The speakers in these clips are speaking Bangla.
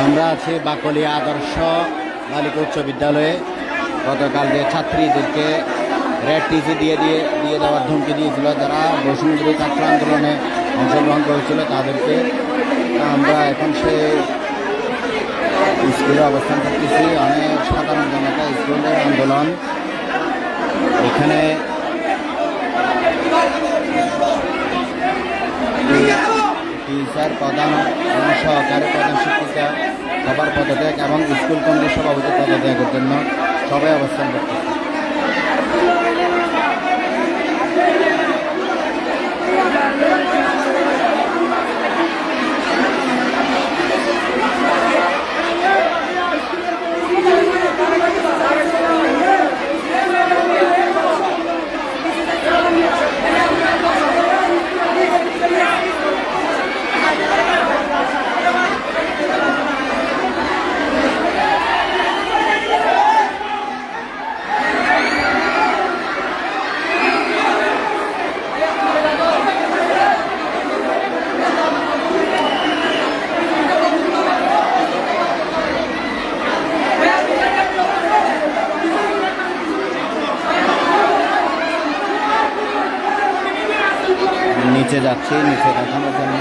আমরা আছি বাকলিয়া আদর্শ বালিকা উচ্চ বিদ্যালয়ে। গতকাল যে ছাত্রীদেরকে রেড টিসি দিয়ে দেওয়ার ধমকি দিয়েছিল, যারা বৈষম্যবিরোধী ছাত্র আন্দোলনে অংশগ্রহণ করেছিল তাদেরকে আমরা এখন সে স্কুলে অবস্থান করতেছি। অনেক সাধারণ জনতা, স্কুলের আন্দোলন। এখানে টিচার, প্রধান এবং সহকারী প্রধান শিক্ষিকা সবার পদত্যাগ এবং স্কুল কমিটির সভাপতি পদত্যাগের জন্য সবাই অবস্থান করতেছে। নিচে যাচ্ছি, নিচে দেখানোর জন্য।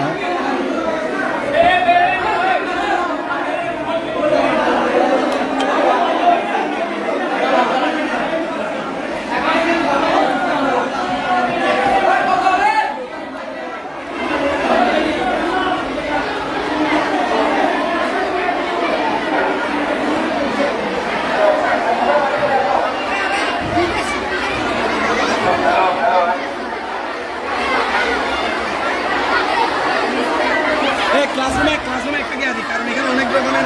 ক্লাসরুমে একটা গিয়ে কারণ এখানে অনেক রকমের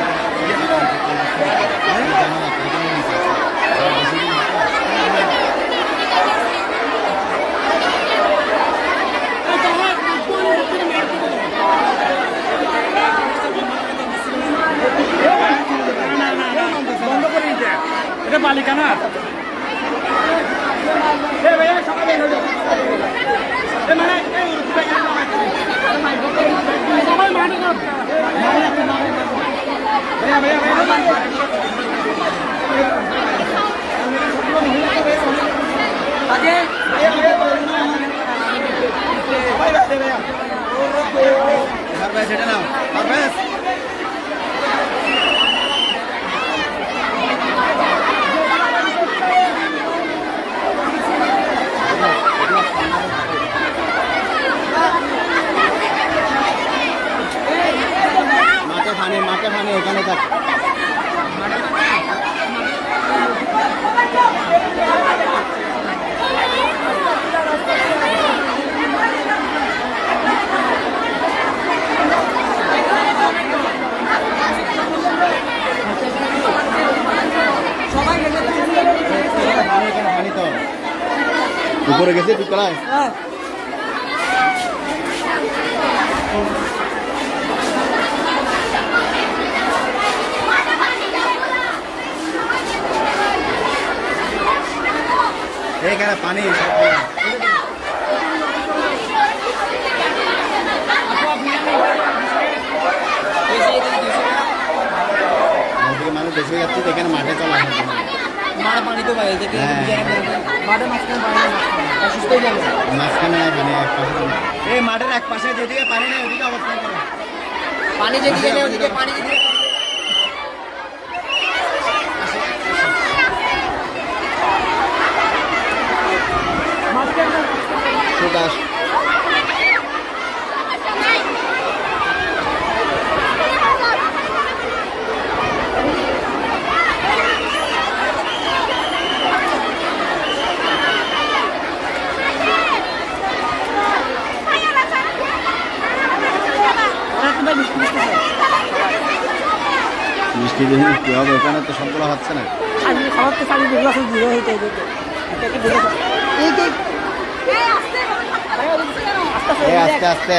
বন্ধ করে দিতে, এটা বালিকা না। সেটা নাও মাকে ফানে ওখানে থাক। উপরে গেছে পিকলায়। এখানে পানি মানুষ বেশি যাচ্ছে, এখানে মাঠে চলা মাঠে পানি তো বাইরে থেকে মাঠে মাঝখানে নাই পানি, এক পাশে এই মাঠের এক পাশে যেদিকে পানি নেই ওদিকে অবস্থান করে, পানি যেদিকে নেই ওদিকে পানি যেদিকে সুদাস মিষ্টি দেখি কি হবে, ওখানে তো সবগুলো হচ্ছে না। খাবার তো পানি যেগুলো আছে জিরো হইতে আস্তে আস্তে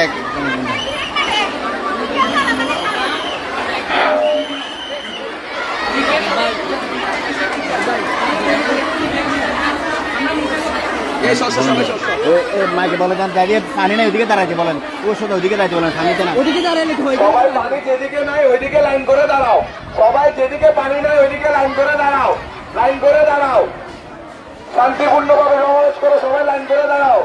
এই মাকে বলে দেন দাঁড়িয়ে পানি নাই ওইদিকে দাঁড়াইতে বলেন ওর সাথে ওইদিকে দাঁড়াইতে বলেন পানিতে না ওদিকে দাঁড়ালে তো হয়ে সবাই পানি যেদিকে নাই ওইদিকে লাইন করে দাঁড়াও। সবাই যেদিকে পানি নাই ওইদিকে লাইন করে দাঁড়াও। লাইন করে দাঁড়াও, শান্তিপূর্ণভাবে সমাবেশ করে সবাই লাইন করে দাঁড়াও।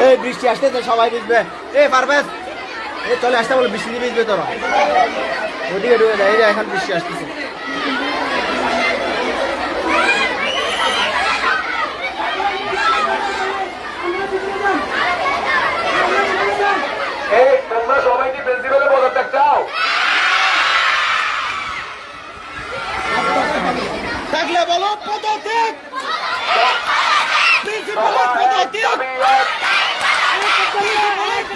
এই বৃষ্টি আসতেছে সবাই ভিজবে পারবেশ চলে আসতে বলে বৃষ্টি ভিজবে তোরা ওদিকে ঢুকে যায় এই যে এখন বৃষ্টি আসতেছে এই তোমরা সবাই কি প্রিন্সিপালের পদত্যাগ চাও? থাকলে বলো পদত্যাগ প্রিন্সিপালের পদত্যাগ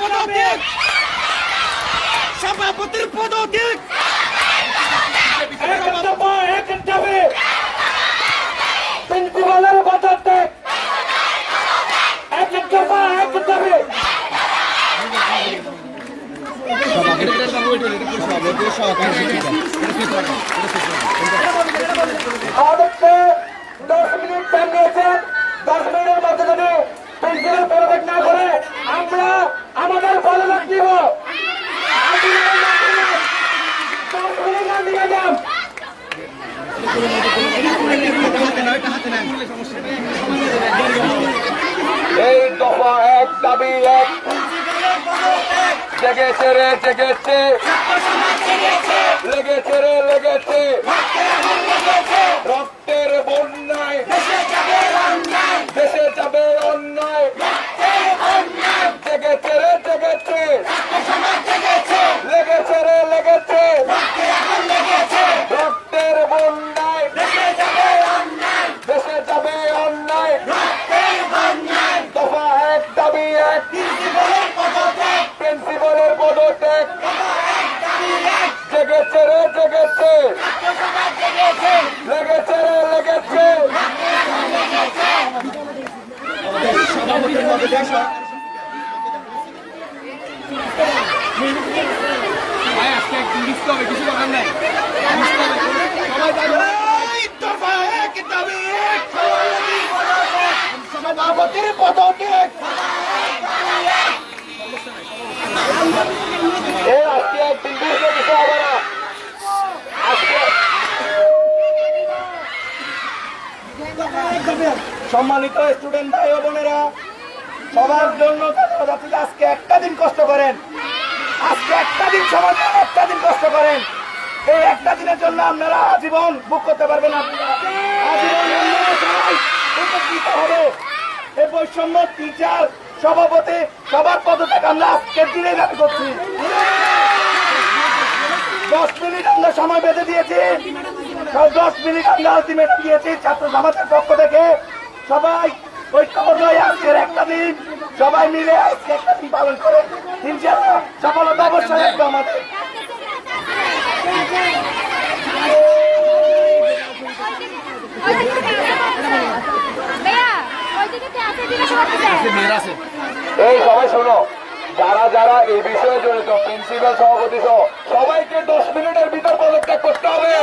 পদত্যাগ সভাপতির পদত্যাগ প্রিন্সিপালের পদত্যাগ সভাপতি সহকারী শিক্ষিকা আমাদেরকে 10 মিনিট টাইম নিয়েছেন। 10 মিনিটের মধ্যে যদি প্রিন্সিপাল পদত্যাগ না করে আমরা আমাদের পদত্যাগ দিব। 10 মিনিট না দিয়ে যান। এই দফা 1 দাবি 1 জেগেছে রে জেগেছে লেগেছে রে লেগেছে রক্তের বন্যায় দেশে যাবে অন্যায় জেগেছে রে জেগেছে লেগেছে রে লেগেছে রক্তের বন্যায় দেশে যাবে অন্যায় দফা 1 দাবি 1 প্রিন্সিপালের পদত্যাগ জেগেছে রে জেগেছে লেগেছে রে লেগেছে সভাপতির পদত্যাগ আজকে একদিন বুঝতে কিছু হবে না। আজকে সম্মানিত স্টুডেন্ট ভাই ও বোনেরা, সবার জন্য আজকে একটা দিন কষ্ট করেন। আজকে একটা দিন সময় দেন, একটা দিন কষ্ট করেন। এই একটা দিনের জন্য আপনারা আজীবন বুক করতে পারবেন। আজীবন উপকৃত হবে। এই বৈষম্য টিচার সভাপতি সবার পদত্যাগ আমরা আজকের দিনে দাবি করছি। 10 মিনিট আমরা সময় বেঁধে দিয়েছি। 10 মিনিট আমরা আলটিমেটাম দিয়েছি ছাত্র সমাজের পক্ষ থেকে। সবাই ঐক্যবদ্ধ হয়ে আজকের একটা দিন সবাই মিলে আজকে একটা দিন পালন করে ইনশাআল্লাহ সফলতা অবশ্যই আসবে আমাদের। এই সবাই শোনো, যারা যারা এই বিষয়ে জড়িত প্রিন্সিপাল সভাপতি সহ সবাইকে 10 মিনিটের ভিতর পদত্যাগ করতে হবে।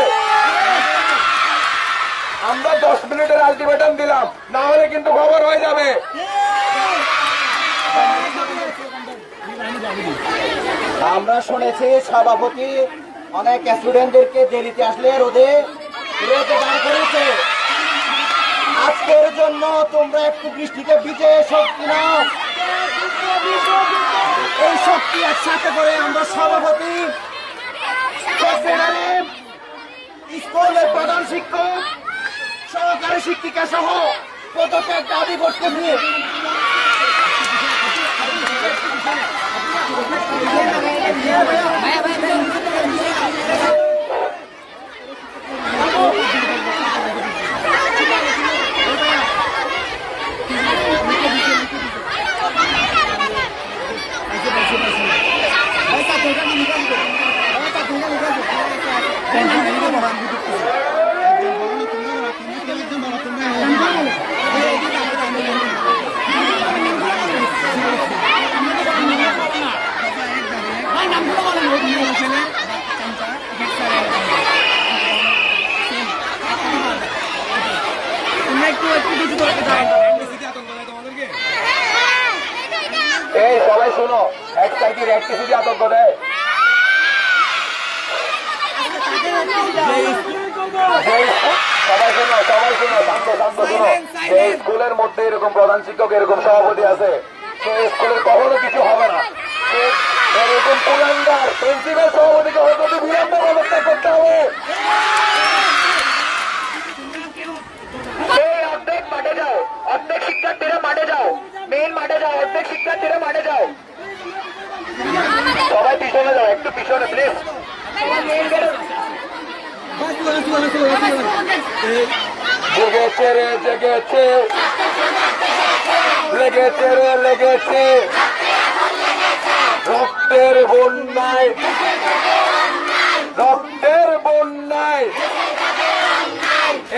আমরা 10 মিনিটের আলটিমেটাম দিলাম, না হলে কিন্তু খবর হয়ে যাবে। আমরা শুনেছি সভাপতি অনেক স্টুডেন্টদেরকে দেরিতে আসলে রোদে দাঁড় করেছে। আজকের জন্য তোমরা একটু বৃষ্টিতে ভিজে শক্তি নাও। এই শক্তি একসাথে করে আমরা সভাপতি, সেক্রেটারি, স্কুলের প্রধান শিক্ষক, সহকারী শিক্ষিকা সহ পদত্যাগ দাবি করতেছি। এক স্যার কি রেড টিসি দিয়ে আতঙ্ক দেয়? সবাই শুনো, শান্ত শুনো। যে স্কুলের মধ্যে এরকম প্রধান শিক্ষক, এরকম সভাপতি আছে, সেই স্কুলের কখনো কিছু হবে না। এরকম কুলাঙ্গার প্রিন্সিপাল সভাপতিকে হয়তো বিলম্ব ব্যবস্থা করতে হবে। অর্ধেক মাঠে যাও, অর্ধেক শিক্ষার্থীরা মাঠে যাও, মেইন মাঠে যাও, অর্ধেক শিক্ষার্থীরা মাঠে যাও। সবাই পিছনে যাও, একটু পিছনে প্লিজ। জেগেছে রে জেগেছে, লেগেছে রে লেগেছে, রক্তের বন্যায়, রক্তের বন্যায়।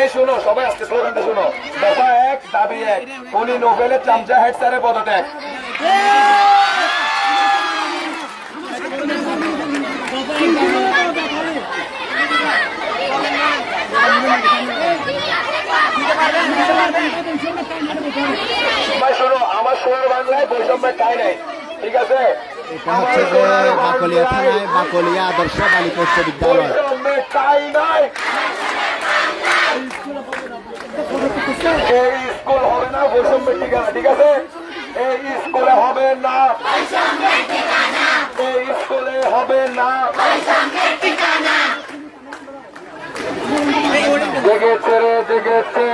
এই শুনো সবাই, আজকে স্লোগানটা শুনো। দফা 1 দাবি 1, উনি নোবেলের চামচা হেড স্যারের পদত্যাগ। সবাই শোনো, আমার সোনার বাংলায় বৈষম্যের ঠাঁই নেই, ঠিক আছে? এটা হচ্ছে যে বাকলিয়া থানায় বাকলিয়া আদর্শ বালিকা উচ্চ বিদ্যালয়। বৈষম্যের ঠাঁই নাই। এই স্কুল হবে না বৈষম্যের ঠিকানা, ঠিক আছে? এই স্কুলে হবে না, এই স্কুলে হবে না। জেগেছে রে জেগেছে,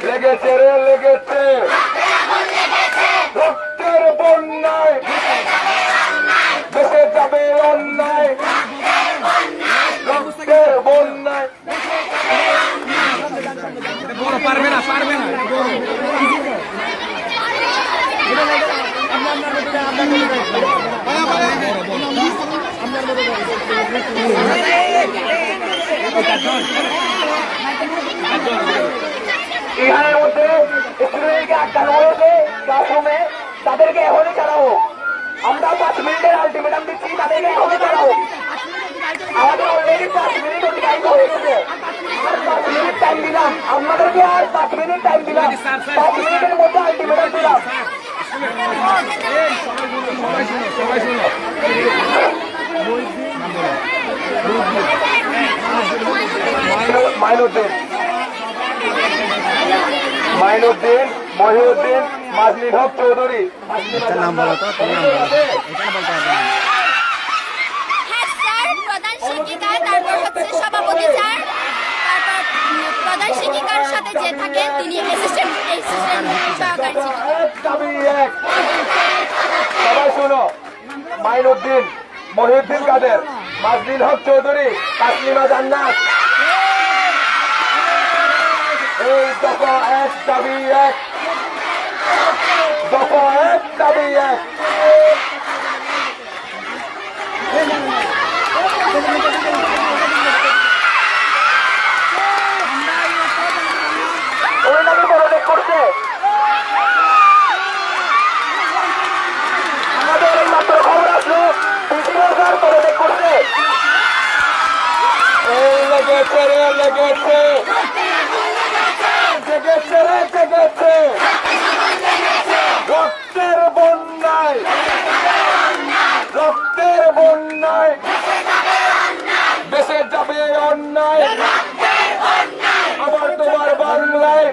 লেগেছে রে লেগেছে, রক্তের বন্যায় দেশে যাবে অন্যায়, রক্তের বন্যায়। পারবে না ইহানের মধ্যে স্টুডেন্টকে আটকানো হয়েছে ক্লাসরুমে, তাদেরকে এখনই ছাড়া হোক। আমরা 5 মিনিটের আলটিমেটাম দিচ্ছি, তাদেরকে এখনই ছাড়া হোক। আমাদের অলরেডি 5 মিনিট অতিবাহিত হয়ে গেছে, আর 5 মিনিট টাইম দিলাম আপনাদেরকে, আর 5 মিনিট টাইম দিলাম, 5 মিনিটের মধ্যে আলটিমেটাম দিলাম। মাইনুদ্দিন, মহিউদ্দিন, মাজলিন হক চৌধুরী। নাম বলো তো, তোমার নাম বলো। এটা বলতে হবে না। হ্যাঁ স্যার, প্রধান শিক্ষিকা, তারপর হচ্ছে সভাপতি স্যার, তারপর প্রধান শিক্ষিকার সাথে যে থাকে তিনি অ্যাসিস্ট্যান্ট সহকারী ছিলেন। দাবি 1, সবাই শুনো। মাইনুদ্দিন, মহিউদ্দিন কাদের, মাজলিন হক চৌধুরী, তাসলিমা জান্নাত। এই দফা 1 দাবি 1, দফা 1 দাবি 1। ওই নাকি পদত্যাগ করছে। আমাদের এই মাত্র খবর আসলো প্রিন্সিপাল স্যার পদত্যাগ করছে। এই লেগেছে রে লেগেছে, জেগেছে রে জেগেছে, রক্তের বন্যায়, রক্তের বন্যায় দেশে যাবে অন্যায়, আবার তোমার বাংলায়।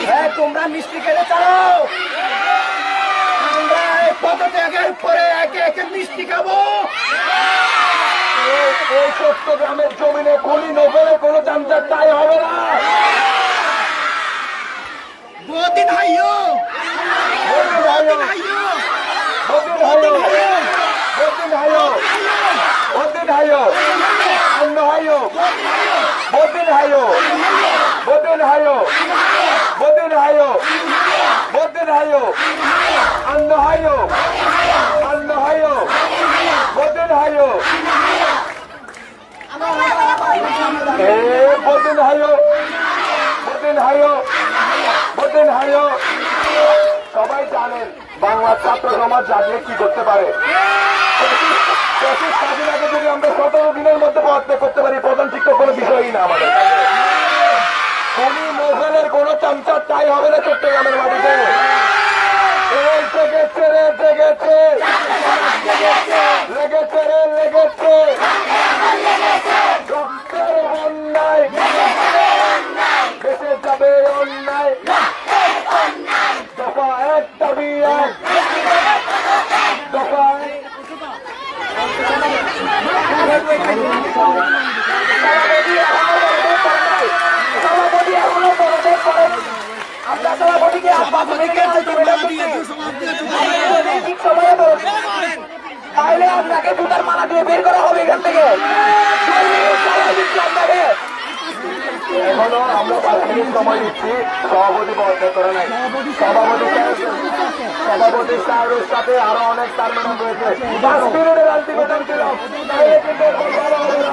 হ্যাঁ, তোমরা মিষ্টি খেলে চাও, আমরা এই পদত্যাগের পরে একে একে মিষ্টি খাবো। এই চট্টগ্রামের জমিনে খনি নোবেলে কোনো চামচার তাই হবে না। বহুদিন হাইও বদিন হাইও, বদিন হাইও, অন্য হাইও, বদিন হাইও, বদিন হাইও, বদিন হাইও, বদিন হাইও, অন্য হাইও, অন্য হাইও, বদিন হাইও, বদিন হাইও, বদিন হাইও, বদিন হাইও। সবাই জানেন বাংলা ছাত্র সমাজ জাগলে কি করতে পারে। স্বাধীনতাকে যদি আমরা 17 দিনের মধ্যে পদত্যাগ করতে পারি, প্রধান শিক্ষক কোনো বিষয়ই না আমাদের। কোনি মোগলের কোন চামচা চাই হবে না চট্টগ্রামের মাটিতে। লেগেছে রে লেগেছে, লেগেছে রে লেগেছে, রক্তের অন্যায় দেশে যাবে অন্যায়। দফা এক দাবি এক, দফা আমরা সভাপতিকে তাহলে আপনাকে জুতার মালা দিয়ে বের করা হবে এখান থেকে। এখনো আমরা 5 মিনিট সময় দিচ্ছি, সভাপতি বর্ণনা করে নাই। সভাপতি সাহেবের সাথে আরো অনেক তার ম্যাডাম রয়েছে। 5 মিনিটের আলটিমেটাম ছিল, তাহলে কিন্তু কথা হবে না।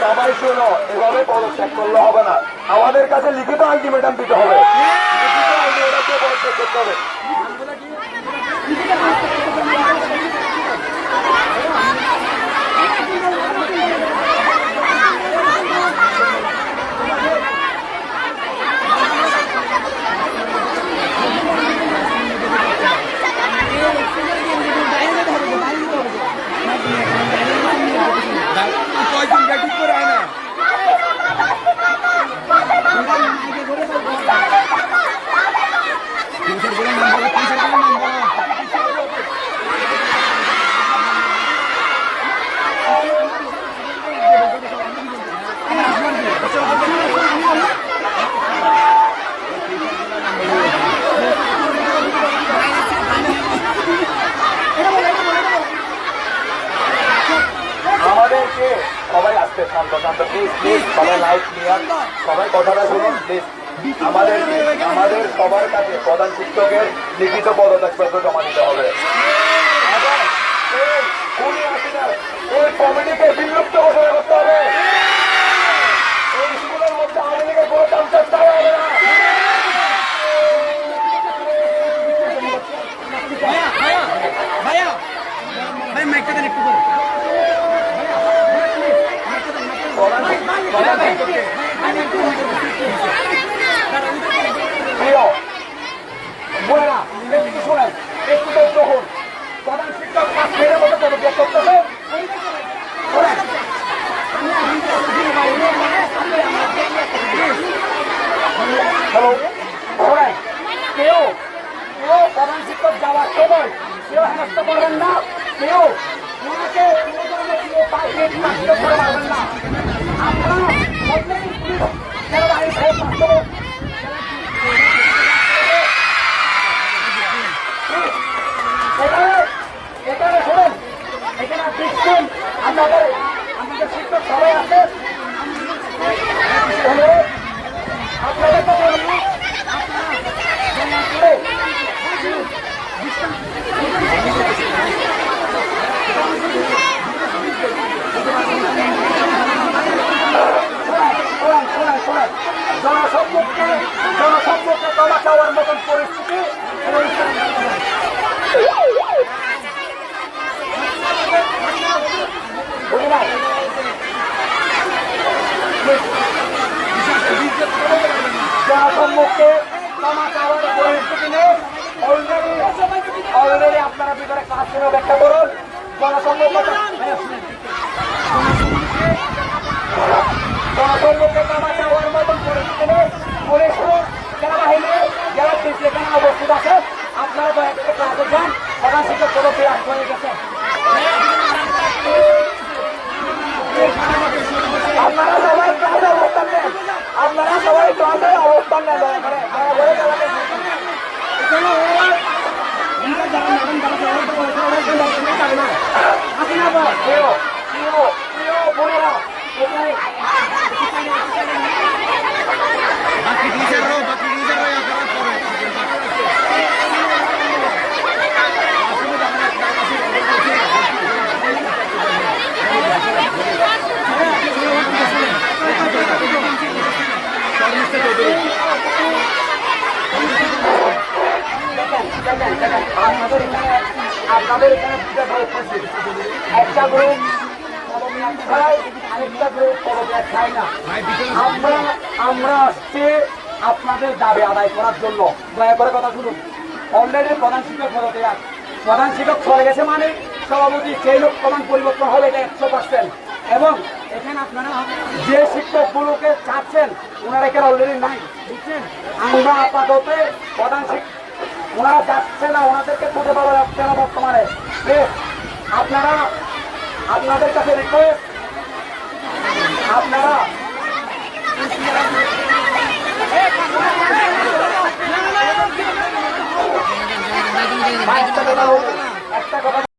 সবাই শোনো, এভাবে পদত্যাগ করলে হবে না, আমাদের কাছে লিখিত আলটিমেটাম দিতে হবে। আমাদেরকে সবাই আসতে শান্ত শান্ত, প্লিজ প্লিজ সবাই লাইট ক্লিয়ার, সবাই কথাটা শুনুন প্লিজ। আমাদের সবার কাছে প্রধান শিক্ষকের লিখিত পদত্যাগপত্র জমা দিতে হবে এবং এই কমিটিকে বিলুপ্ত ঘোষণা করতে হবে। এই স্কুলের মধ্যে আওয়ামী লীগের কোনো চামচা চাওয়া হবে না। প্রধান শিক্ষক 5 মিনিটের মধ্যে পদত্যাগ করতেছে। হ্যালো, কেউ প্রধান শিক্ষক যাওয়ার সময় কেউ হেনস্থা করবেন না, কেউ ওনাকে মারবেন না। আপনারা আপনাদের আমাদের শিক্ষক সবাই আছে, আপনাদের তো জনসম্মুখে ক্ষমা চাওয়ার মতন পরিস্থিতি জনসম্মুখে ক্ষমা চাওয়ার পরিস্থিতি নেই। অলরেডি আপনারা ভিতরে ক্লাসরুমে ব্যাখ্যা করুন। জনসম্মুখে ক্ষমা চাওয়ার মতন পরিস্থিতি নেই। পুলিশ সেনাবাহিনী যারা সেখানে উপস্থিত আছে, আপনারা দয়া করে ক্লাসে যান। প্রধান শিক্ষক পদবী হয়ে গেছে। আপনারা সবাই ক্লাসে অবস্থান নেন, আপনারা সবাই ক্লাসে অবস্থান নেন দয়া করে। বাকি টিচাররাও আপনারা পড়ে। আপনাদের এখানে দুটা গ্রুপ আছে, একটা গ্রুপ আরেকটা গ্রুপ পদত্যাগ খায় না। আমরা আসছি আপনাদের দাবি আদায় করার জন্য। দয়া করে কথা শুনুন। অলরেডি প্রধান শিক্ষক পদত্যাগ, প্রধান শিক্ষক চলে গেছে মানে সভাপতি সেই লোক প্রধান পরিবর্তন হবে, এটা 100%। এবং এখানে আপনারা যে শিক্ষকগুলোকে চাচ্ছেন ওনারা এখানে অলরেডি নাই, বুঝছেন। আমরা আপাতত প্রধান শিক্ষক ওনারা যাচ্ছে না, ওনাদেরকে খুঁজে পাওয়া যাচ্ছে না বর্তমানে। আপনারা আপনাদের কাছে রিকোয়েস্ট, আপনারা একটা কথা